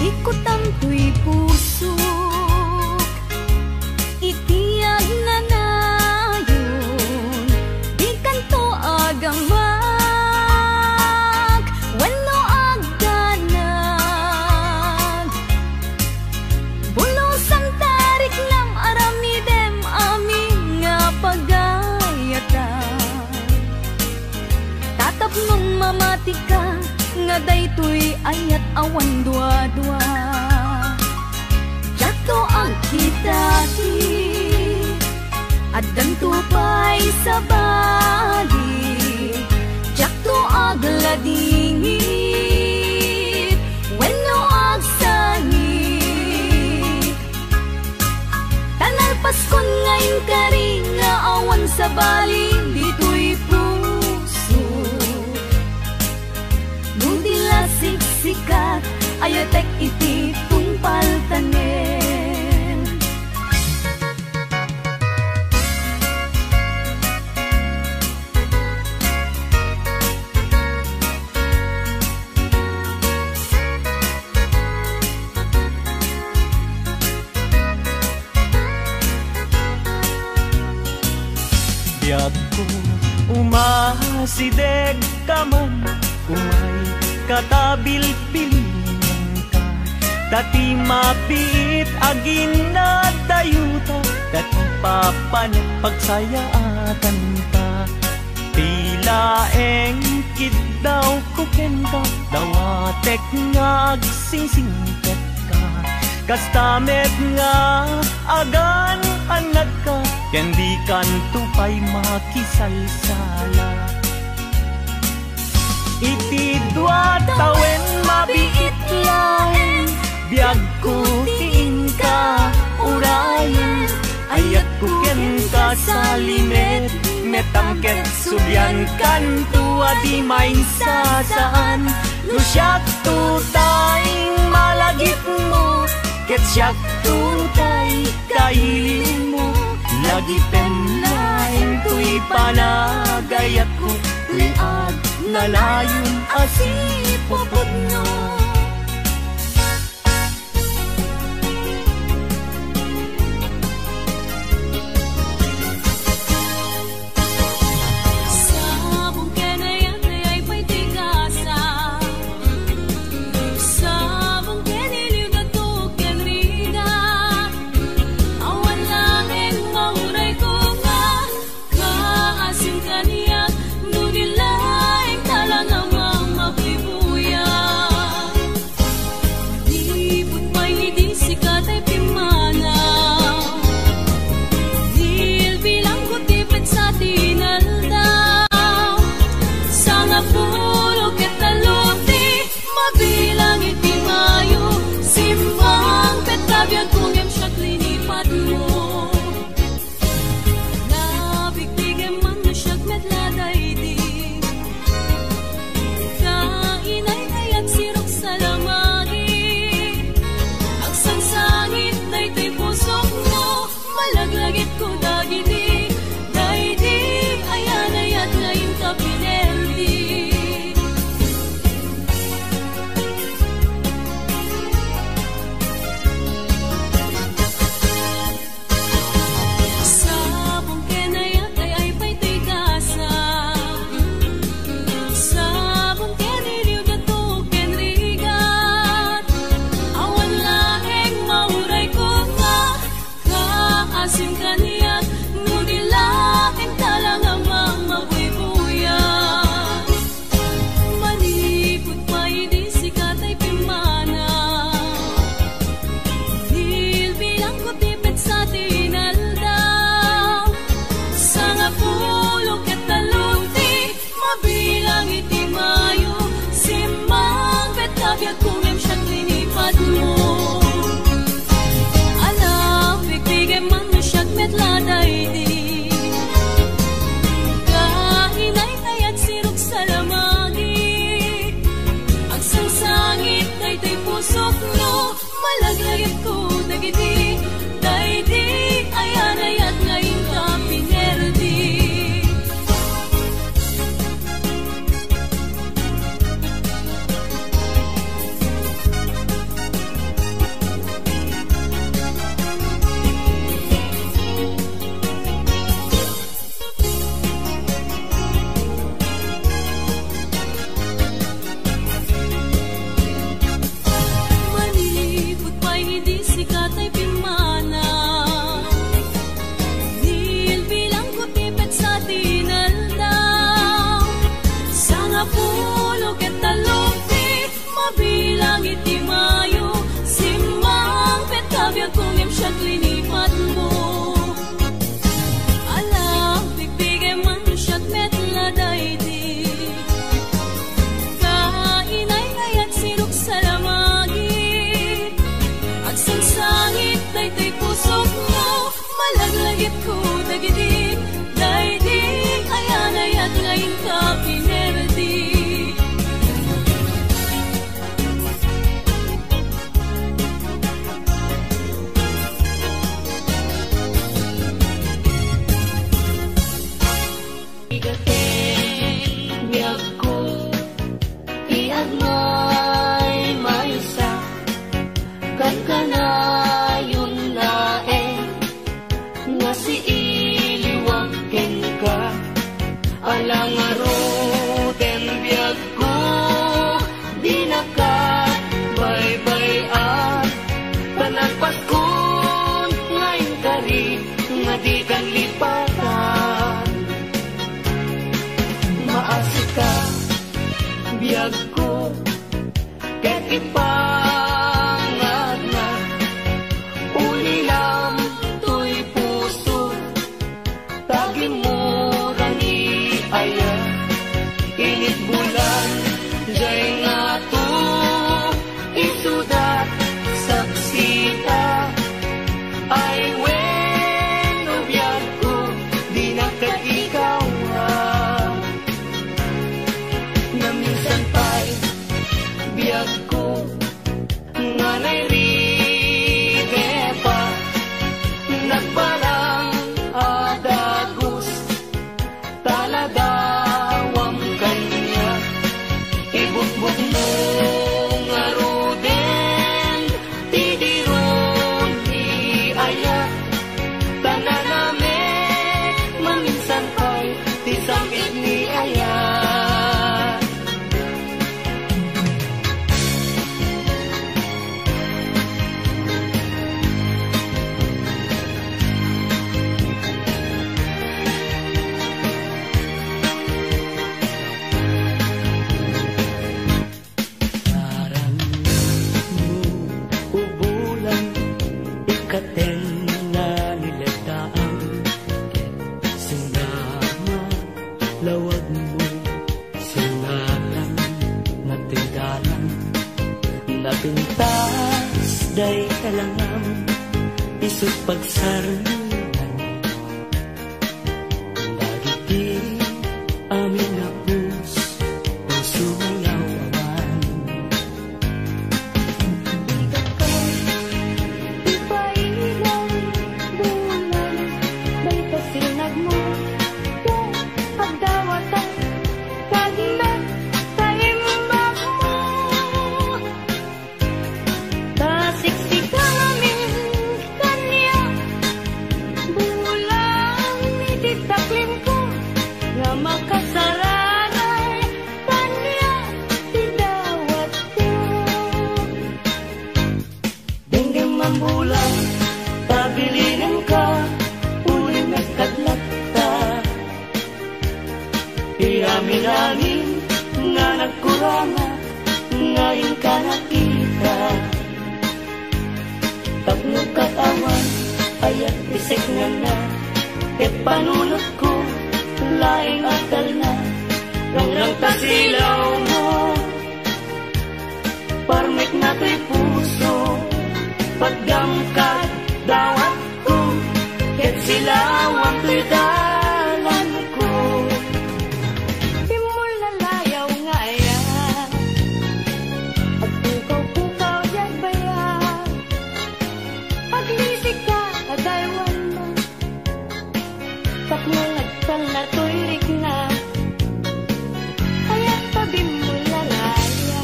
ikot ang tuy puso, itiyag na nayon, di kanto agamak, wenno agdanag. Bulosan tarik lam aramidem amin nga pagayatan. Tatap nung mamati ka, nga daytoy ayat awan dua-dua. Jato ang kitati, at dantupay sa bali, jato agladingit, wenno agsangit. Tanal Paskon ngayon kari nga awan sa bali, dito'y puso. Nudila siksikat, ayatek iti tungpal tanen. Biyag ko umasideg ka man, umay katabil-pilingan ka. Dati mapit agin na dayuta, dati papanet pagsayaatan ka. Tila engkid daw kuken ka, dawatek nga agsingsingket ka. Kastamet nga agan anak ka, kendi kantupay makisalsala. Iti dua tawen mabiit lain, biag ko tiin ka urayan. Ayat ko ken ka sa limet, metangket subyan kan tua di main sasaan. Lusyak tutay malagip mo, ket syak tutay kailin mo. Lagi penlain tuy panagayat ko, tuy ad nalayon asipopod no. gagmay maysa kat kanayon laeng nga si iliwaken ka alang aroten biyag ko di nakat bay-bayan panagpas ko ngayon kari nga di kan lipatan maasik ka biyag ko ket ipangad na ulilam to'y puso tagin mo rani aya init bulan jay nga to isudat saksita ay weno biyag ko di nakatikawa na minsan pa'y biyag ko nga nairide pa nagparang adagos taladawang kanya ibutbut mo nga ruden tidiron di aya tananame maminsan pa'y tisamit ni aya ubulan ikaten na nilagdaan sinama lawag mo sinatang natindalan napintas day kalangam isut pagsarunan dagiti amin na puso mayawan makasaranay kanya tidawat ko dinggam mambulang tabilinan ka uling nagkadlakta iamin-amin nga nagkurama ngayon ka nakita tapno katawan ayat bisik nga na ket panunot ko laing atal na rangrang tasilaw mo parmek na to'y puso pagdangkat dawat ko ket silawang to'y dalan ko di mo lalayaw nga aya pagpukaw-pukaw yan baya paglisik ka adaywan mo tapno nagtal na to'y rigna aya't tabi mo lalaya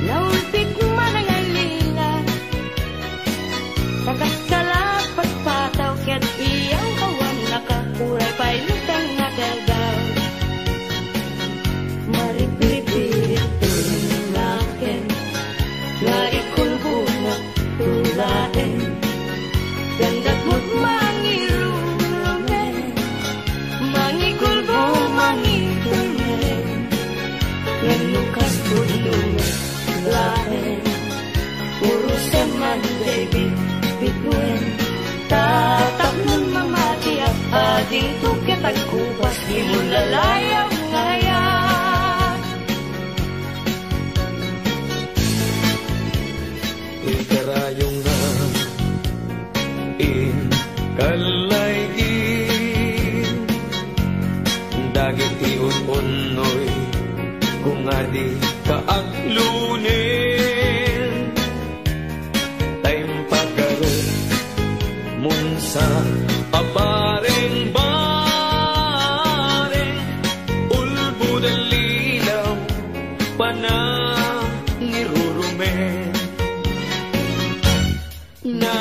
naulpit man ang alila nakaskalat pagpataw ket iyang kawan nakakuray pa'y lutang nagagaw maripipirit tulaken nga ikulbunak tulaen gandat mo't mangirurumen mangikulbo mangitumen nganukas tulungan laen puro seman baby bituin tatap nun mamati at ading tukit at kupas di mo lalayaw ngaya ikarayong na in kalayin dagiti un-unoy kung adi kaaglunin tayong pagkaroon munsa pabareng-bareng ulbud ang lilaw panangirurumen na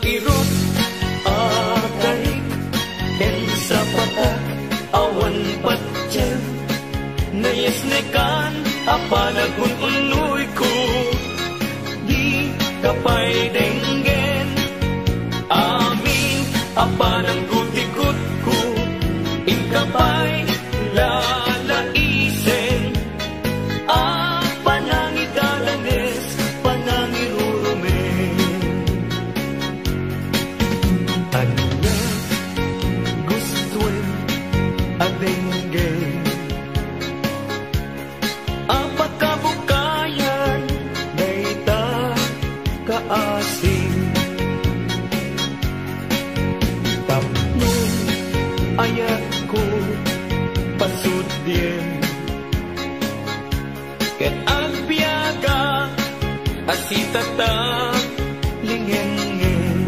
irot atarik en sa patak awan patyan na yesnekan apanagun unoy ko di kapay denggen amin apanang gutikot ko inkapay lalaisen panangidalanes panangirurumen ano na gustuin adenggen apakabukayan dayta kaasing tapnon ayat ko pasudyen ket agbiaga asitata lingengeng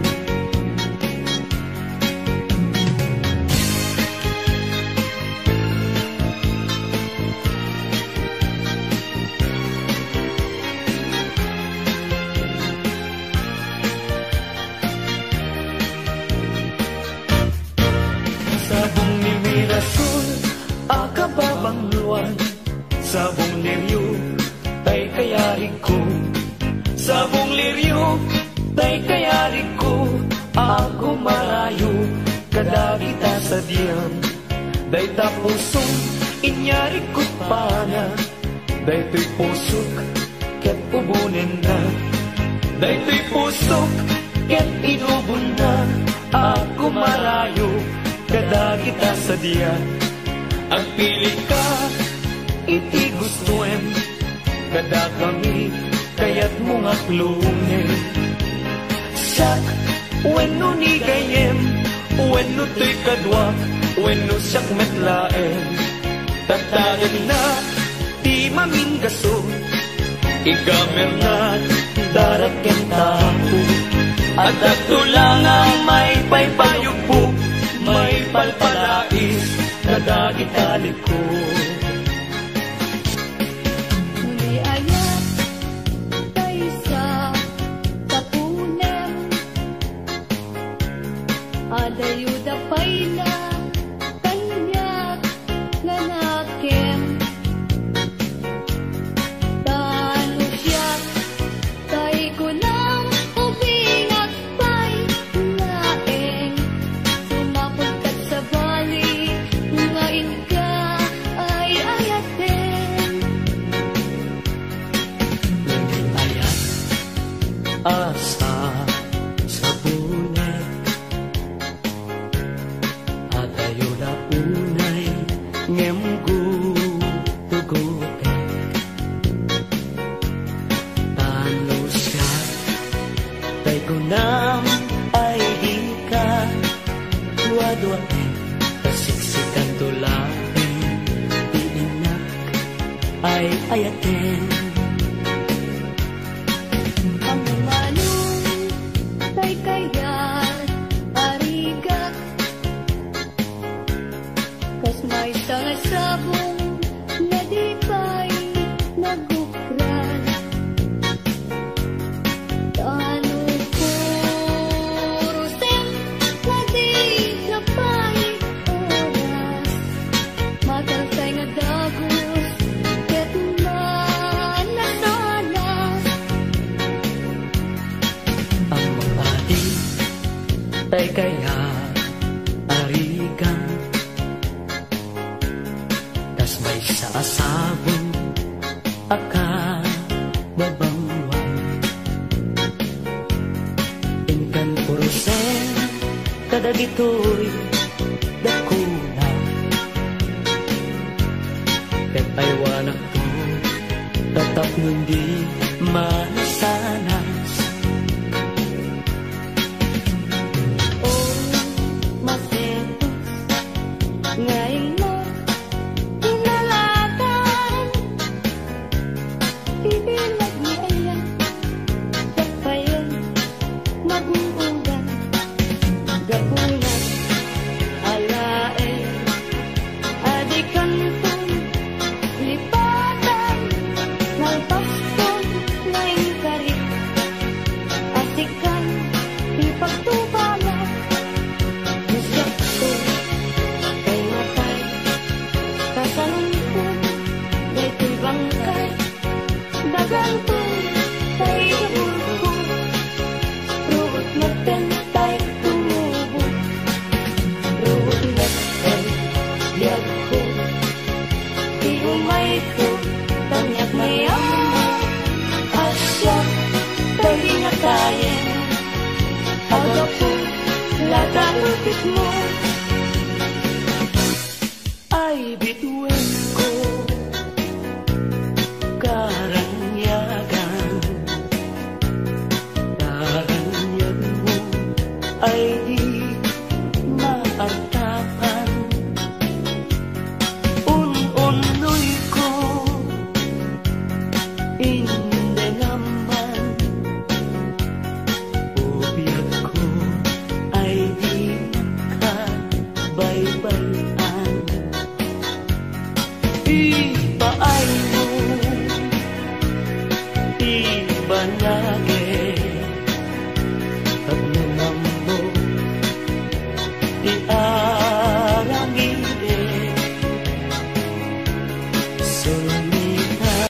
sabong ni Mirasol akababang luwan sabong liryo tay kayari ko sabong liryo tay kayari ko ako marayo kadagita sa diyan day tapusong inyari ko pana day to'y pusok ket ubunin na day to'y pusok ket inubon na ako marayo kadagita sa diyan ang pilit ka iti gustuem kada kami kayat mong aklungin sak wenno ni gayem wenno to'y kadwak wenno sak metlaen tatagan na ti maminggaso igamer na darat ken tapo at agtulang ang may paypayugpo may palpalais kadagitalik ko adayuda payla kanyak nanakem tano siya tay ko nang ubingak pay laeng sumapagkat sa bali ngayon ka ay ayaten ayat asa ayaten ang manong tay kayat arigat kas may tanga sabong na di pa'y nagukran tano kurusem na di na pa'y oras matalsay nga dagos tay kaya arigan tas may saasabong akababangwan inkan purusen kadagitoy dakuna ket aywanak to tatap nundi manasanas ngayon mo inalatan ibilag mo ayan tapayan maguungan gabunan alaen adikan pong lipatan Nalpaston na ingkarit, asikan ipagtubala. Musyak ko kay matay, kasalungkot daytoy bangkay. Dagan ko kay gabulko, ruot na tentay tumubo. Ruot na tentay ko, di umay ko tanyak mayaman. Asya tayo na tayo, aga po lata lupit mo. Ay bituin ko karanyagan, karanyagan mo ay di maartapan. Un-unoy ko hindi naman, ubiyag ko ay di makabaybayan. Ipaay mo, ibanage, at naman mo iarangide. Sulita